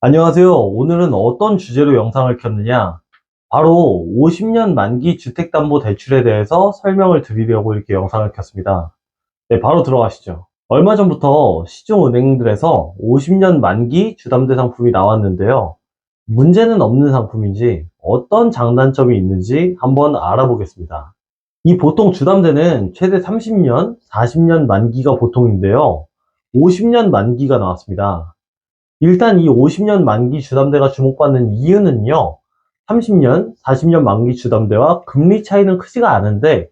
안녕하세요. 오늘은 어떤 주제로 영상을 켰느냐? 바로 50년 만기 주택담보대출에 대해서 설명을 드리려고 이렇게 영상을 켰습니다. 네, 바로 들어가시죠. 얼마 전부터 시중은행들에서 50년 만기 주담대 상품이 나왔는데요. 문제는 없는 상품인지 어떤 장단점이 있는지 한번 알아보겠습니다. 이 보통 주담대는 최대 30년, 40년 만기가 보통인데요. 50년 만기가 나왔습니다. 일단 이 50년 만기 주담대가 주목받는 이유는요. 30년, 40년 만기 주담대와 금리 차이는 크지가 않은데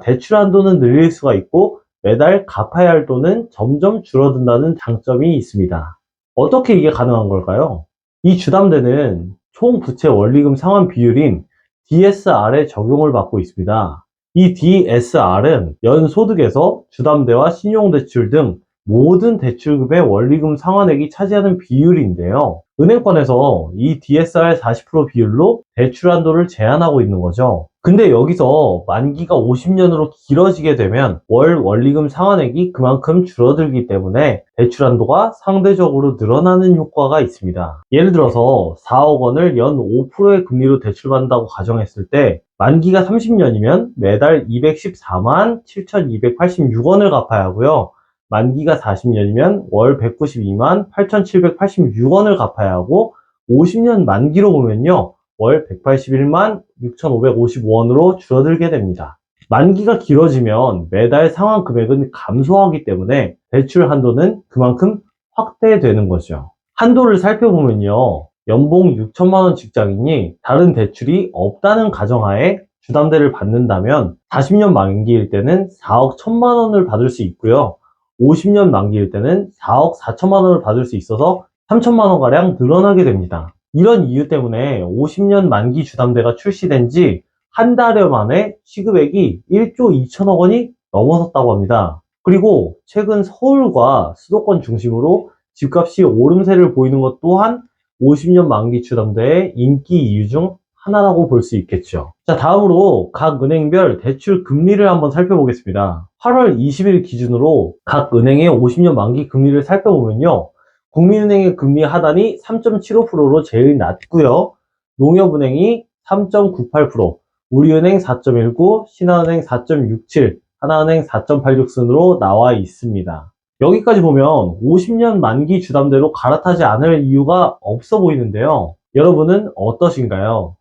대출 한도는 늘릴 수가 있고 매달 갚아야 할 돈은 점점 줄어든다는 장점이 있습니다. 어떻게 이게 가능한 걸까요? 이 주담대는 총 부채 원리금 상환 비율인 DSR에 적용을 받고 있습니다. 이 DSR은 연소득에서 주담대와 신용대출 등 모든 대출급의 원리금 상환액이 차지하는 비율인데요. 은행권에서 이 DSR 40% 비율로 대출 한도를 제한하고 있는 거죠. 근데 여기서 만기가 50년으로 길어지게 되면 월 원리금 상환액이 그만큼 줄어들기 때문에 대출 한도가 상대적으로 늘어나는 효과가 있습니다. 예를 들어서 4억 원을 연 5%의 금리로 대출받는다고 가정했을 때 만기가 30년이면 매달 214만 7,286원을 갚아야 하고요. 만기가 40년이면 월 192만 8,786원을 갚아야 하고 50년 만기로 보면요. 월 181만 6,555원으로 줄어들게 됩니다. 만기가 길어지면 매달 상환 금액은 감소하기 때문에 대출 한도는 그만큼 확대되는 거죠. 한도를 살펴보면요. 연봉 6천만 원 직장인이 다른 대출이 없다는 가정하에 주담대를 받는다면 40년 만기일 때는 4억 1천만 원을 받을 수 있고요. 50년 만기일 때는 4억 4천만 원을 받을 수 있어서 3천만 원가량 늘어나게 됩니다. 이런 이유 때문에 50년 만기 주담대가 출시된 지 한 달여 만에 시급액이 1조 2천억 원이 넘어섰다고 합니다. 그리고 최근 서울과 수도권 중심으로 집값이 오름세를 보이는 것 또한 50년 만기 주담대의 인기 이유 중 하나라고 볼 수 있겠죠. 자, 다음으로 각 은행별 대출 금리를 한번 살펴보겠습니다. 8월 20일 기준으로 각 은행의 50년 만기 금리를 살펴보면요. 국민은행의 금리 하단이 3.75%로 제일 낮고요. 농협은행이 3.98%, 우리은행 4.19, 신한은행 4.67, 하나은행 4.86 순으로 나와 있습니다. 여기까지 보면 50년 만기 주담대로 갈아타지 않을 이유가 없어 보이는데요. 여러분은 어떠신가요?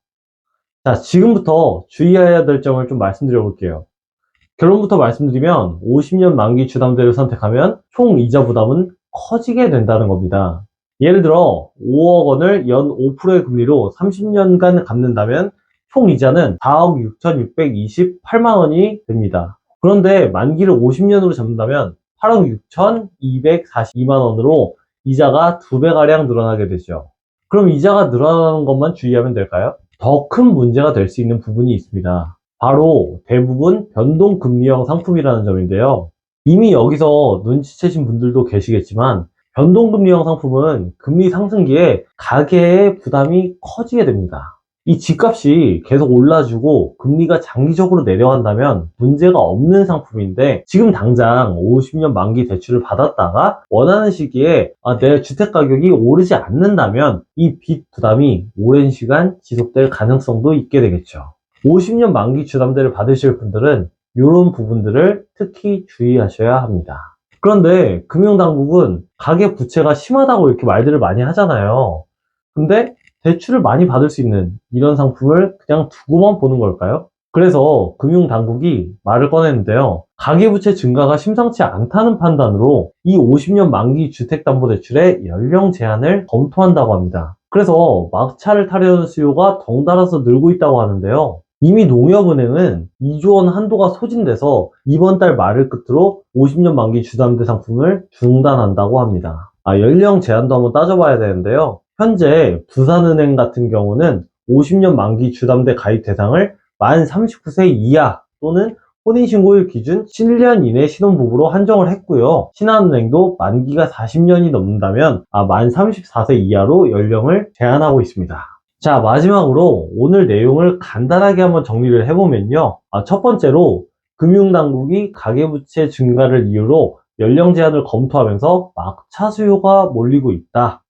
자, 지금부터 주의해야 될 점을 좀 말씀드려 볼게요. 결론부터 말씀드리면 50년 만기 주담대를 선택하면 총 이자 부담은 커지게 된다는 겁니다. 예를 들어 5억 원을 연 5%의 금리로 30년간 갚는다면 총 이자는 4억 6,628만 원이 됩니다. 그런데 만기를 50년으로 잡는다면 8억 6,242만 원으로 이자가 2배가량 늘어나게 되죠. 그럼 이자가 늘어나는 것만 주의하면 될까요? 더 큰 문제가 될 수 있는 부분이 있습니다. 바로 대부분 변동금리형 상품이라는 점인데요. 이미 여기서 눈치채신 분들도 계시겠지만 변동금리형 상품은 금리 상승기에 가계의 부담이 커지게 됩니다. 이 집값이 계속 올라주고 금리가 장기적으로 내려간다면 문제가 없는 상품인데 지금 당장 50년 만기 대출을 받았다가 원하는 시기에 내 주택 가격이 오르지 않는다면 이 빚 부담이 오랜 시간 지속될 가능성도 있게 되겠죠. 50년 만기 주담대를 받으실 분들은 이런 부분들을 특히 주의하셔야 합니다. 그런데 금융당국은 가계 부채가 심하다고 이렇게 말들을 많이 하잖아요. 근데 대출을 많이 받을 수 있는 이런 상품을 그냥 두고만 보는 걸까요? 그래서 금융당국이 말을 꺼냈는데요. 가계부채 증가가 심상치 않다는 판단으로 이 50년 만기 주택담보대출의 연령 제한을 검토한다고 합니다. 그래서 막차를 타려는 수요가 덩달아서 늘고 있다고 하는데요. 이미 농협은행은 2조 원 한도가 소진돼서 이번 달 말을 끝으로 50년 만기 주담대 상품을 중단한다고 합니다. 연령 제한도 한번 따져봐야 되는데요. 현재 부산은행 같은 경우는 50년 만기 주담대 가입 대상을 만 39세 이하 또는 혼인신고일 기준 7년 이내 신혼부부로 한정을 했고요. 신한은행도 만기가 40년이 넘는다면 만 34세 이하로 연령을 제한하고 있습니다. 자, 마지막으로 오늘 내용을 간단하게 한번 정리를 해보면요. 첫 번째로 금융당국이 가계부채 증가를 이유로 연령 제한을 검토하면서 막차 수요가 몰리고 있다.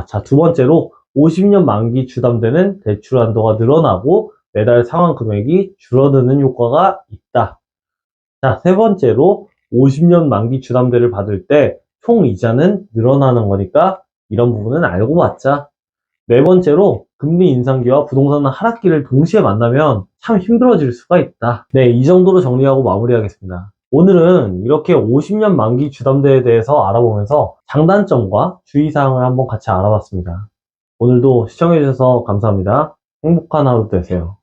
자, 두 번째로 50년 만기 주담대는 대출 한도가 늘어나고 매달 상환 금액이 줄어드는 효과가 있다. 자, 세 번째로 50년 만기 주담대를 받을 때 총 이자는 늘어나는 거니까 이런 부분은 알고 받자. 네 번째로 금리 인상기와 부동산 하락기를 동시에 만나면 참 힘들어질 수가 있다. 네, 이 정도로 정리하고 마무리하겠습니다. 오늘은 이렇게 50년 만기 주담대에 대해서 알아보면서 장단점과 주의사항을 한번 같이 알아봤습니다. 오늘도 시청해주셔서 감사합니다. 행복한 하루 되세요.